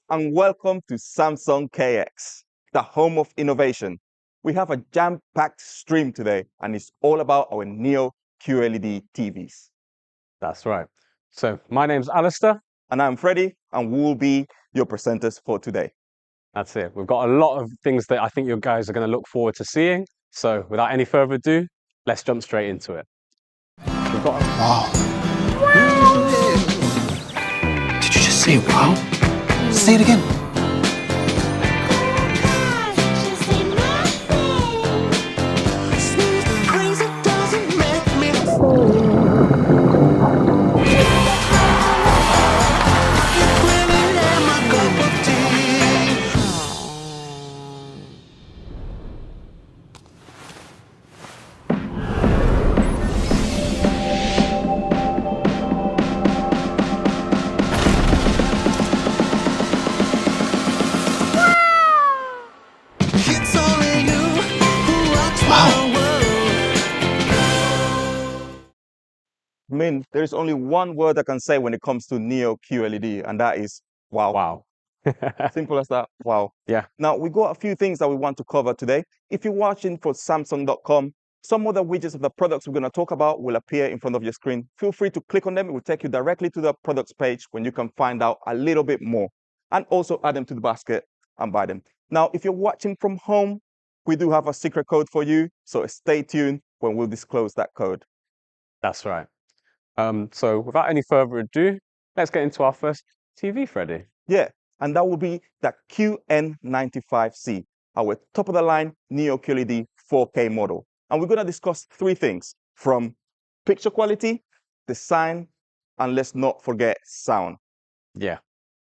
and welcome to Samsung KX, the home of innovation. We have a jam-packed stream today, and it's all about our Neo QLED TVs. That's right. So my name's Alistair. And I'm Freddie, and we will be your presenters for today. That's it. We've got a lot of things that I think you guys are going to look forward to seeing. So without any further ado, let's jump straight into it. We've got Wow. Did you just say wow? Say it again. I mean, there's only one word I can say when it comes to Neo QLED, and that is wow. wow. Simple as that. Wow. Yeah. Now, we got a few things that we want to cover today. If you're watching for Samsung.com, some of the widgets of the products we're going to talk about will appear in front of your screen. Feel free to click on them. It will take you directly to the products page when you can find out a little bit more and also add them to the basket and buy them. Now, if you're watching from home, we do have a secret code for you. So stay tuned when we'll disclose that code. That's right. So without any further ado, let's get into our first TV, Freddie. Yeah, and that will be the QN95C, our top-of-the-line Neo QLED 4K model. And we're going to discuss three things, from picture quality, design, and let's not forget sound. Yeah.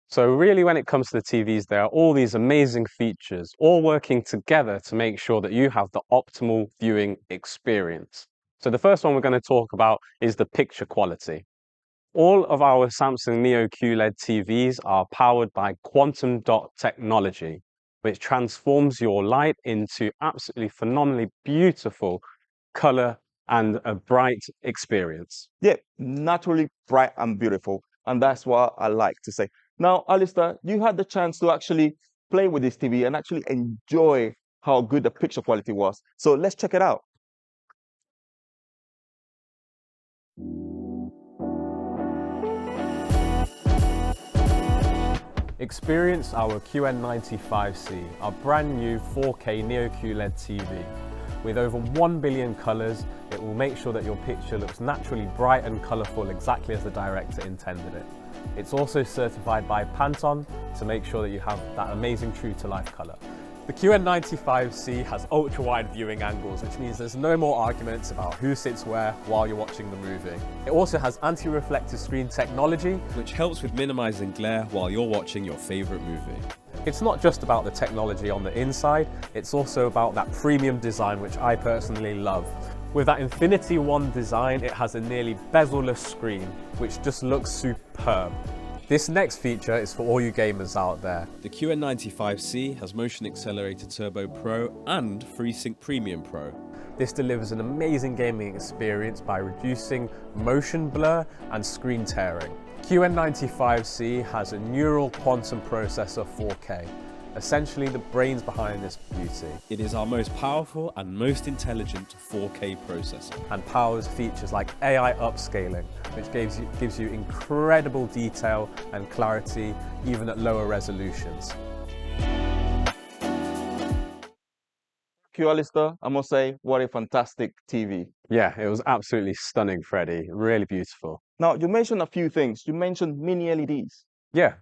So really, when it comes to the TVs, there are all these amazing features, all working together to make sure that you have the optimal viewing experience. So the first one we're going to talk about is the picture quality. All of our Samsung Neo QLED TVs are powered by quantum dot technology, which transforms your light into absolutely phenomenally beautiful color and a bright experience. Yeah, naturally bright and beautiful. And that's what I like to say. Now, Alistair, you had the chance to actually play with this TV and actually enjoy how good the picture quality was. So let's check it out. Experience our QN95C, our brand new 4K Neo QLED TV. With over 1 billion colours, it will make sure that your picture looks naturally bright and colourful exactly as the director intended it. It's also certified by Pantone to make sure that you have that amazing true to life colour. The QN95C has ultra-wide viewing angles, which means there's no more arguments about who sits where while you're watching the movie. It also has anti-reflective screen technology, which helps with minimizing glare while you're watching your favorite movie. It's not just about the technology on the inside, it's also about that premium design, which I personally love. With that Infinity One design, it has a nearly bezel-less screen, which just looks superb. This next feature is for all you gamers out there. The QN95C has Motion Accelerator Turbo Pro and FreeSync Premium Pro. This delivers an amazing gaming experience by reducing motion blur and screen tearing. QN95C has a neural quantum processor 4K, essentially the brains behind this beauty. It is our most powerful and most intelligent 4K processor. And powers features like AI upscaling, which gives you incredible detail and clarity even at lower resolutions. Thank you, Alistair. I must say, what a fantastic TV. Yeah, it was absolutely stunning, Freddie. Really beautiful. Now, you mentioned a few things. You mentioned mini LEDs. Yeah.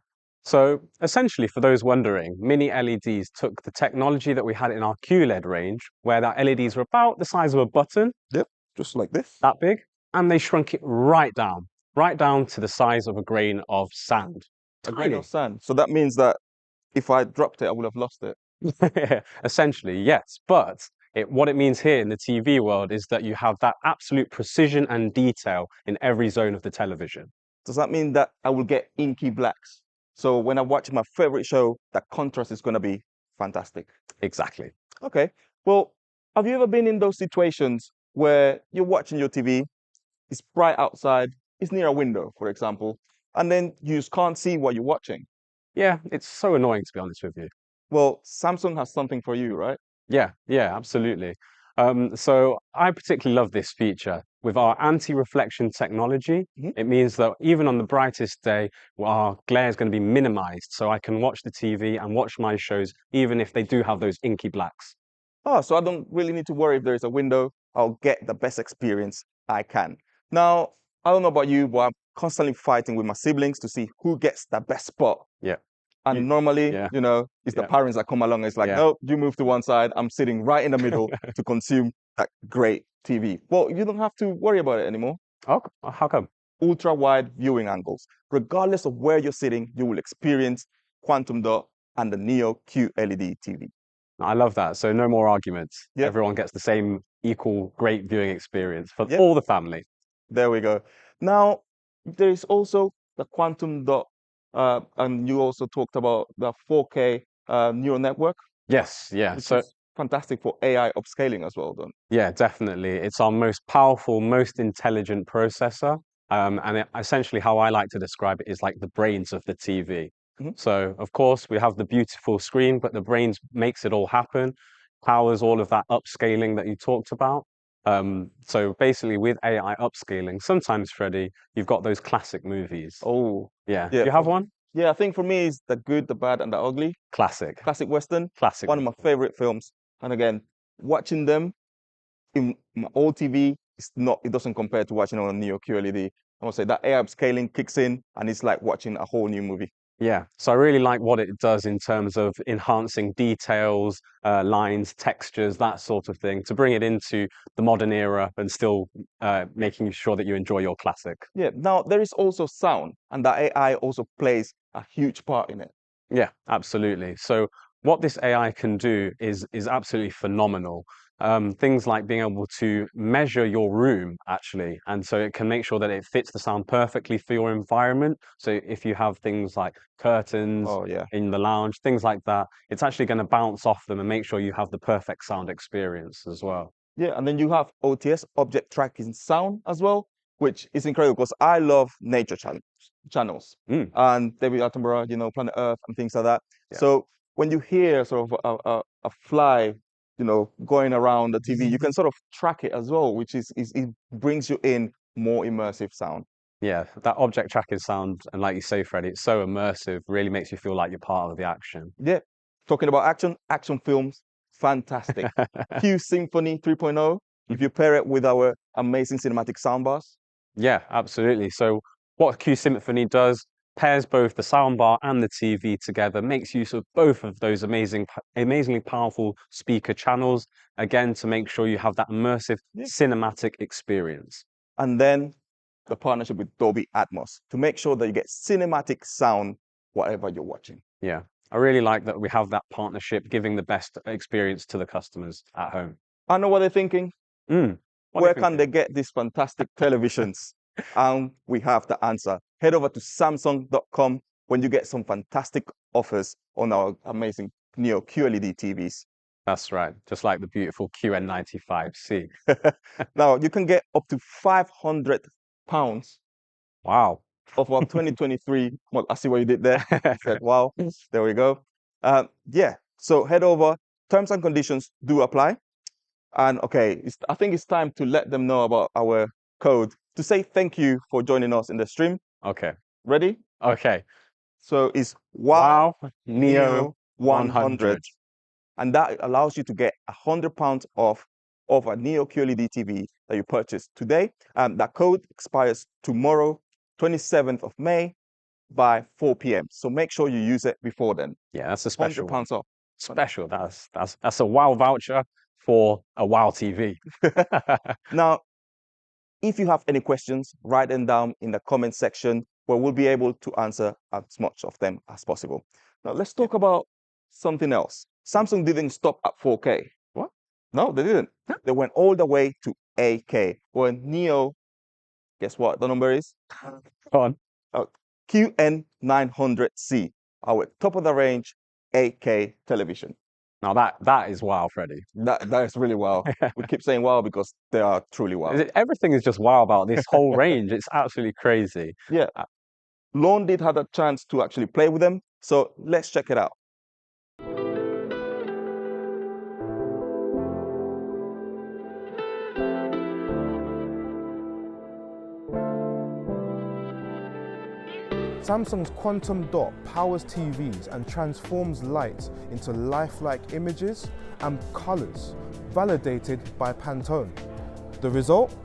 So essentially, for those wondering, mini LEDs took the technology that we had in our QLED range, where that LEDs were about the size of a button. Yep, just like this. That big. And they shrunk it right down to the size of a grain of sand. A grain of sand. So that means that if I dropped it, I would have lost it. Essentially, yes. But what it means here in the TV world is that you have that absolute precision and detail in every zone of the television. Does that mean that I will get inky blacks? So when I watch my favorite show, that contrast is going to be fantastic. Exactly. Okay. Well, have you ever been in those situations where you're watching your TV, it's bright outside, it's near a window, for example, and then you just can't see what you're watching? Yeah, it's so annoying to be honest with you. Well, Samsung has something for you, right? Yeah, absolutely. So I particularly love this feature. With our anti-reflection technology, Mhm. it means that even on the brightest day, our glare is going to be minimized, so I can watch the TV and watch my shows, even if they do have those inky blacks. Oh, so I don't really need to worry if there is a window. I'll get the best experience I can. Now, I don't know about you, but I'm constantly fighting with my siblings to see who gets the best spot. Yeah, And you, normally, yeah, it's the yeah, parents that come along and it's like, yeah. no, you move to one side. I'm sitting right in the middle to consume that great TV. Well, you don't have to worry about it anymore. Oh, how come? Ultra wide viewing angles. Regardless of where you're sitting, you will experience Quantum Dot and the Neo QLED TV. I love that. So no more arguments. Yep, Everyone gets the same equal great viewing experience for yep, all the family. there we go. Now, there is also the Quantum Dot, and you also talked about the 4K neural network, Yes, yeah. which So is fantastic for AI upscaling as well, done. yeah, definitely. It's our most powerful, most intelligent processor. Essentially, how I like to describe it is like the brains of the TV. Mhm. So, of course, we have the beautiful screen, but the brains makes it all happen, powers all of that upscaling that you talked about. So basically, with AI upscaling, sometimes, Freddie, you've got those classic movies. Oh, Yeah. Do yeah. you have one? Yeah, I think for me, it's the good, the bad, and the ugly. Classic. Classic Western, Classic. one of my favorite films. And again, watching them in my old TV, it doesn't compare to watching on a Neo QLED. I must say that AI scaling kicks in and it's like watching a whole new movie. Yeah, so I really like what it does in terms of enhancing details, lines, textures, that sort of thing, to bring it into the modern era and still making sure that you enjoy your classic. Yeah, now there is also sound, and the AI also plays a huge part in it. Yeah, absolutely. So what this AI can do is absolutely phenomenal. Things like being able to measure your room actually, and so it can make sure that it fits the sound perfectly for your environment. So if you have things like curtains Oh, yeah. in the lounge, things like that, it's actually going to bounce off them and make sure you have the perfect sound experience as well. Yeah, and then you have OTS, object tracking sound as well, which is incredible because I love nature channels Mm, and David Attenborough, Planet Earth and things like that. yeah. So when you hear sort of a fly, going around the TV, you can sort of track it as well, which it brings you in more immersive sound. Yeah, that object tracking sound, and like you say, Freddie, it's so immersive, really makes you feel like you're part of the action. Yeah, talking about action films, fantastic. Q Symphony 3.0, if you pair it with our amazing cinematic soundbars. Yeah, absolutely. So what Q Symphony does pairs both the soundbar and the TV together, makes use of both of those amazingly powerful speaker channels, again, to make sure you have that immersive Yeah. cinematic experience. And then the partnership with Dolby Atmos to make sure that you get cinematic sound whatever you're watching. Yeah, I really like that we have that partnership, giving the best experience to the customers at home. I know what they're thinking. Mm, what do you Where can they think? get these fantastic televisions? And we have the answer. Head over to Samsung.com when you get some fantastic offers on our amazing Neo QLED TVs. That's right, just like the beautiful QN95C. Now, you can get up to £500 Wow. of our 2023. Well, I see what you did there. I said, wow, there we go. Yeah, so head over. Terms and conditions do apply. And okay, I think it's time to let them know about our code to say thank you for joining us in the stream. Okay. Ready? Okay. So it's Wow. wow Neo Neo 100. 100. And that allows you to get £100 off of a Neo QLED TV that you purchased today. That code expires tomorrow, 27th of May by 4 p.m. So make sure you use it before then. Yeah, that's a special one. £100 off. Special. That's a wow voucher for a wow TV. Now, if you have any questions, write them down in the comment section where we'll be able to answer as much of them as possible. Now, let's talk about something else. Samsung didn't stop at 4K. What? No, they didn't. They went all the way to 8K. Well, Neo, guess what the number is? Go on. QN900C, our top of the range 8K television. Now that is wow, Freddie. That is really wow. We keep saying wow because they are truly wow. Everything is just wow about this whole range. It's absolutely crazy. Yeah. Uh, Lone did have a chance to actually play with them. So let's check it out. Samsung's quantum dot powers TVs and transforms light into lifelike images and colors, validated by Pantone. The result?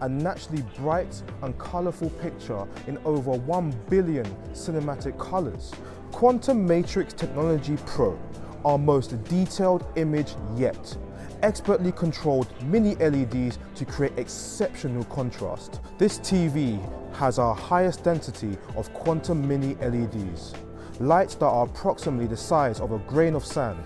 A naturally bright and colorful picture in over 1 billion cinematic colors. Quantum Matrix Technology Pro, our most detailed image yet. Expertly controlled mini LEDs to create exceptional contrast. This TV has our highest density of quantum mini LEDs. Lights that are approximately the size of a grain of sand.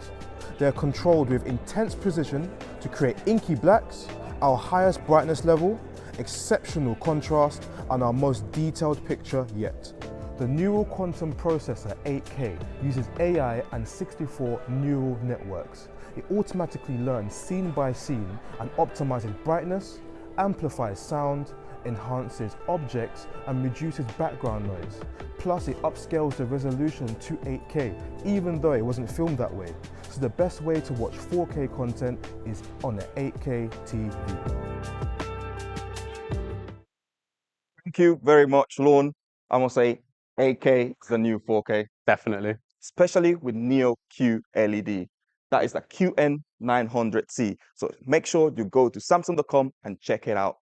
They're controlled with intense precision to create inky blacks, our highest brightness level, exceptional contrast, and our most detailed picture yet. The Neural Quantum Processor 8K uses AI and 64 neural networks. It automatically learns scene by scene and optimizes brightness, amplifies sound, enhances objects, and reduces background noise. Plus, it upscales the resolution to 8K, even though it wasn't filmed that way. So the best way to watch 4K content is on an 8K TV. Thank you very much, Lorne. I must say 8K is the new 4K, Definitely. especially with Neo QLED. That is the QN900C. So make sure you go to Samsung.com and check it out.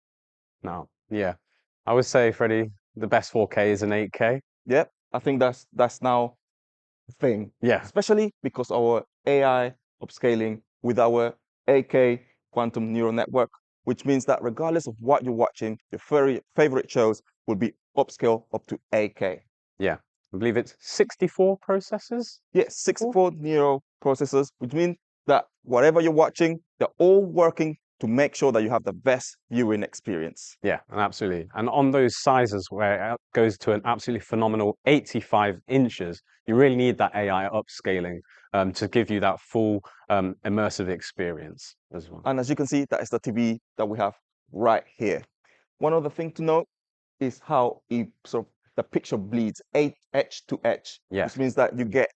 Now, yeah, I would say, Freddie, the best 4K is an 8K. Yep, I think that's now the thing. Yeah. Especially because our AI upscaling with our 8K quantum neural network, which means that regardless of what you're watching, your favorite shows will be upscale up to 8K. Yeah, I believe it's 64 processors. Yes, 64 neural processors, which means that whatever you're watching, they're all working to make sure that you have the best viewing experience. Yeah, absolutely. And on those sizes where it goes to an absolutely phenomenal 85 inches, you really need that AI upscaling to give you that full immersive experience as well. And as you can see, that is the TV that we have right here. One other thing to note is how the picture bleeds edge to edge, Yeah. which means that you get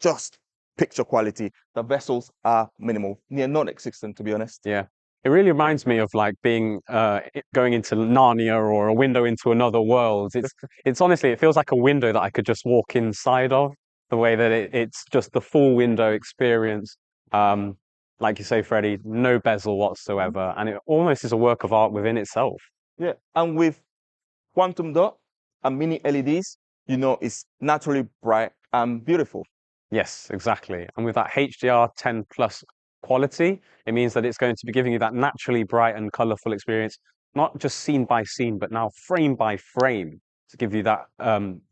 just picture quality. The vessels are minimal, near non-existent, to be honest. Yeah. It really reminds me of like being going into Narnia or a window into another world. It's honestly, it feels like a window that I could just walk inside of, the way that it's just the full window experience. Like you say, Freddie, no bezel whatsoever, and it almost is a work of art within itself. Yeah, and with quantum dot and mini LEDs, you know, it's naturally bright and beautiful. Yes, exactly. And with that HDR10 plus quality, it means that it's going to be giving you that naturally bright and colorful experience, not just scene by scene, but now frame by frame to give you that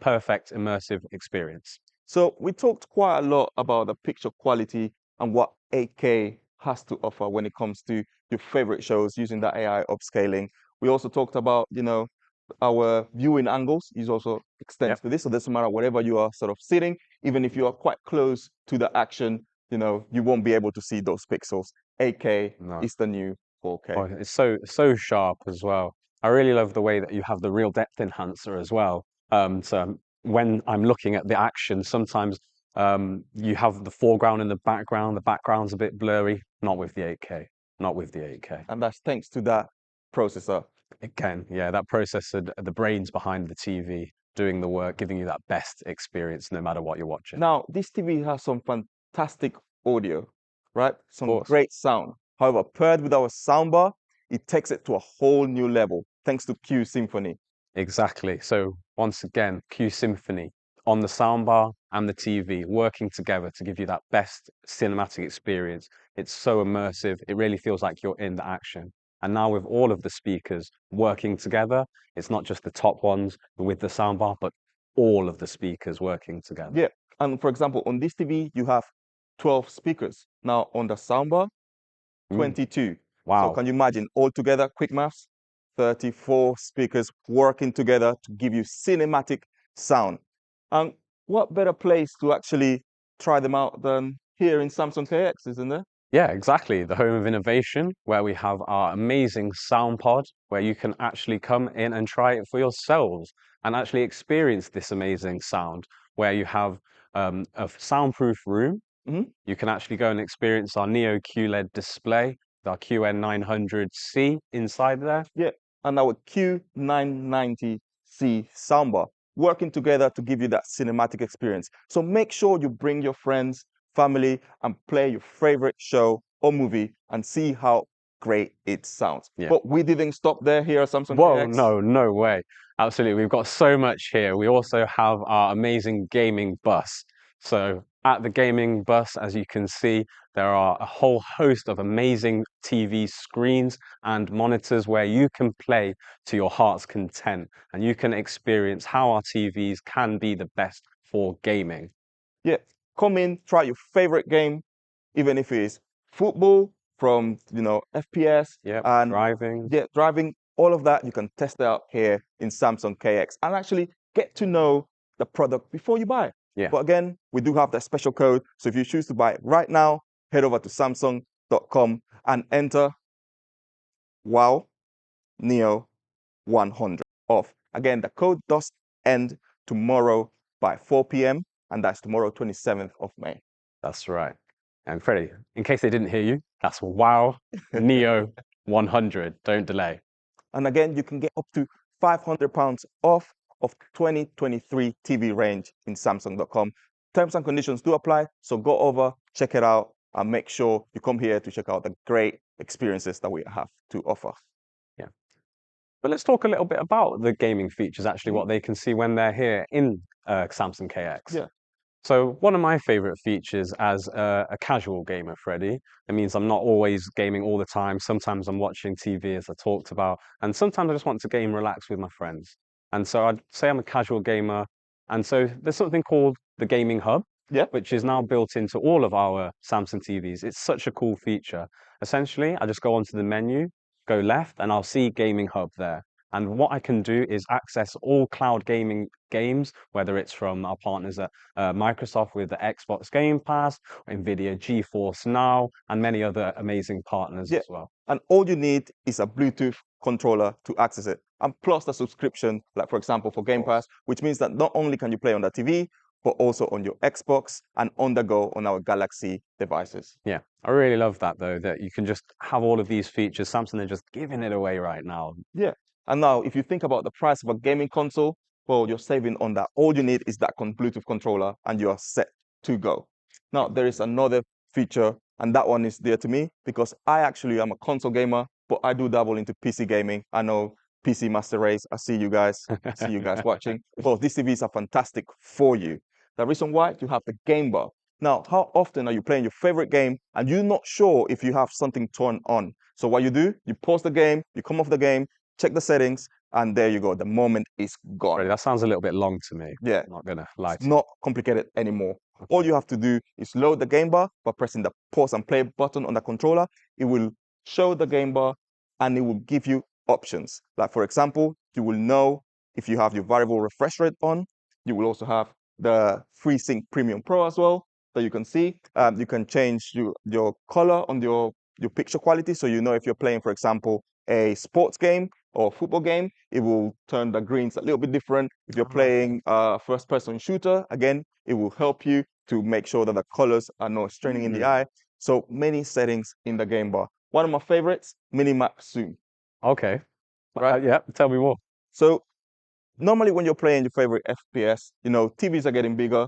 perfect immersive experience. So we talked quite a lot about the picture quality and what 8K has to offer when it comes to your favorite shows using the AI upscaling. We also talked about, you know, our viewing angles is also extends to this. So it doesn't matter wherever you are sort of sitting, even if you are quite close to the action, you know, you won't be able to see those pixels. 8K is the new 4K. Oh, it's so sharp as well. I really love the way that you have the real depth enhancer as well. So when I'm looking at the action, sometimes you have the foreground and the background's a bit blurry. Not with the 8K. Not with the 8K. And that's thanks to that processor. It can, yeah, that processor, the brains behind the TV doing the work, giving you that best experience no matter what you're watching. Now, this TV has some fantastic audio, right? Some great sound. However, paired with our soundbar, it takes it to a whole new level, thanks to Q Symphony. Exactly. So once again, Q Symphony on the soundbar and the TV working together to give you that best cinematic experience. It's so immersive. It really feels like you're in the action. And now with all of the speakers working together, it's not just the top ones with the soundbar, but all of the speakers working together. Yeah. And for example, on this TV, you have 12 speakers. Now on the soundbar, 22. Wow. So can you imagine all together, quick maths, 34 speakers working together to give you cinematic sound. And what better place to actually try them out than here in Samsung KX, isn't there? Yeah, exactly. The home of innovation, where we have our amazing sound pod, where you can actually come in and try it for yourselves and actually experience this amazing sound. where you have a soundproof room. Mhm. You can actually go and experience our Neo QLED display, with our QN900C inside there. Yeah, and our Q990C soundbar working together to give you that cinematic experience. So make sure you bring your friends, family, and play your favorite show or movie and see how great it sounds. Yeah. But we didn't stop there here at Samsung Whoa, KX. no way. Absolutely. We've got so much here. We also have our amazing gaming bus. So at the gaming bus, as you can see, there are a whole host of amazing TV screens and monitors where you can play to your heart's content and you can experience how our TVs can be the best for gaming. Yeah, come in, try your favorite game, even if it is football from FPS Yep, and driving. yeah, driving, all of that you can test it out here in Samsung KX and actually get to know the product before you buy it. Yeah. But again, we do have that special code. So if you choose to buy it right now, head over to Samsung.com and enter WOW Neo 100 off. Again, the code does end tomorrow by 4 p.m. and that's tomorrow, 27th of May. That's right. And Freddie, in case they didn't hear you, that's WOW Neo 100. Don't delay. And again, you can get up to £500 off of 2023 TV range in Samsung.com. Terms and conditions do apply, so go over, check it out, and make sure you come here to check out the great experiences that we have to offer. Yeah. But let's talk a little bit about the gaming features, actually, what they can see when they're here in Samsung KX. Yeah. So one of my favorite features as a casual gamer, Freddie, it means I'm not always gaming all the time. Sometimes I'm watching TV, as I talked about, and sometimes I just want to game, relax with my friends. And so I'd say I'm a casual gamer. And so there's something called the Gaming Hub, Yeah. which is now built into all of our Samsung TVs. It's such a cool feature. Essentially, I just go onto the menu, go left, and I'll see Gaming Hub there. And what I can do is access all cloud gaming games, whether it's from our partners at Microsoft with the Xbox Game Pass, Nvidia GeForce Now, and many other amazing partners as well. And all you need is a Bluetooth controller to access it. And plus the subscription, like for example, for Game Pass, which means that not only can you play on the TV, but also on your Xbox and on the go on our Galaxy devices. Yeah, I really love that though, that you can just have all of these features. Samsung are just giving it away right now. Yeah. And now, if you think about the price of a gaming console, well, you're saving on that. All you need is that Bluetooth controller and you are set to go. Now, there is another feature, and that one is dear to me because I actually am a console gamer, but I do dabble into PC gaming. I know PC Master Race. I see you guys. See you guys watching. Well, these TVs are fantastic for you. The reason why, you have the game bar. Now, how often are you playing your favorite game and you're not sure if you have something turned on? So what you do, you pause the game, you come off the game, check the settings, and there you go. The moment is gone. Really, that sounds a little bit long to me. Yeah. I'm not gonna lie It's to you. not complicated anymore. All you have to do is load the game bar by pressing the pause and play button on the controller. It will show the game bar and it will give you options. Like for example, you will know if you have your variable refresh rate on. You will also have the FreeSync Premium Pro as well that you can see. You can change your color on your picture quality. So you know if you're playing, for example, a sports game or football game, it will turn the greens a little bit different. If you're playing a first-person shooter, again, it will help you to make sure that the colors are not straining in the eye. So many settings in the game bar. One of my favorites, mini-map zoom. Okay. Right. Yeah, tell me more. So normally when you're playing your favorite FPS, TVs are getting bigger,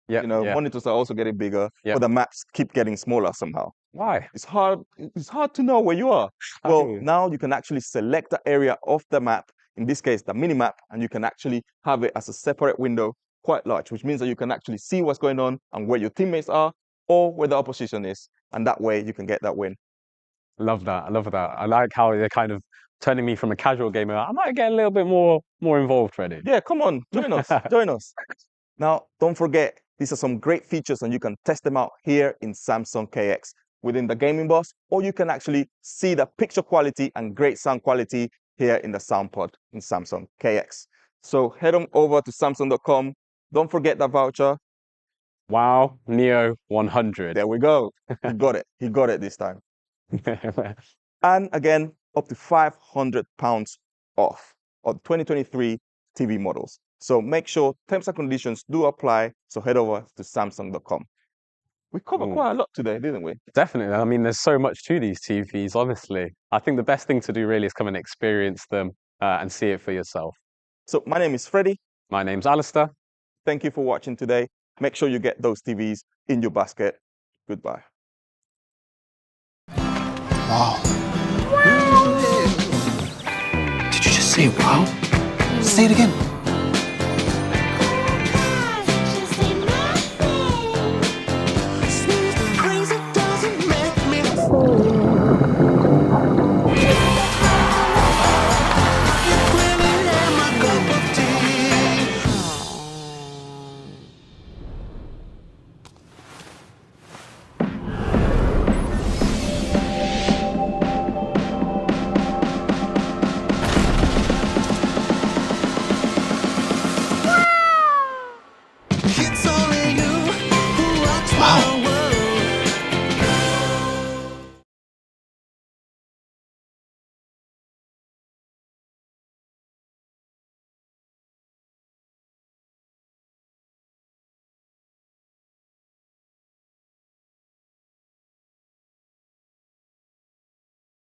Yeah, yeah. monitors are also getting bigger, Yeah. but the maps keep getting smaller somehow. Why? It's hard to know where you are. Well, now you can actually select the area of the map, in this case, the mini map, and you can actually have it as a separate window, quite large, which means that you can actually see what's going on and where your teammates are or where the opposition is. And that way you can get that win. Love that. I love that. I like how they're kind of turning me from a casual gamer. I might get a little bit more involved, Freddie. Yeah, come on, join us, join us. Now, don't forget, these are some great features and you can test them out here in Samsung KX within the gaming bus, or you can actually see the picture quality and great sound quality here in the SoundPod in Samsung KX. So head on over to Samsung.com. Don't forget the voucher. WOW Neo 100. There we go. He got it. He got it this time. And again, up to £500 off on 2023 TV models. So make sure terms and conditions do apply. So head over to Samsung.com. We covered quite a lot today, didn't we? Definitely. I mean, there's so much to these TVs, honestly. I think the best thing to do really is come and experience them and see it for yourself. So my name is Freddie. My name's Alistair. Thank you for watching today. Make sure you get those TVs in your basket. Goodbye. Wow. Did you just say wow? Say it again.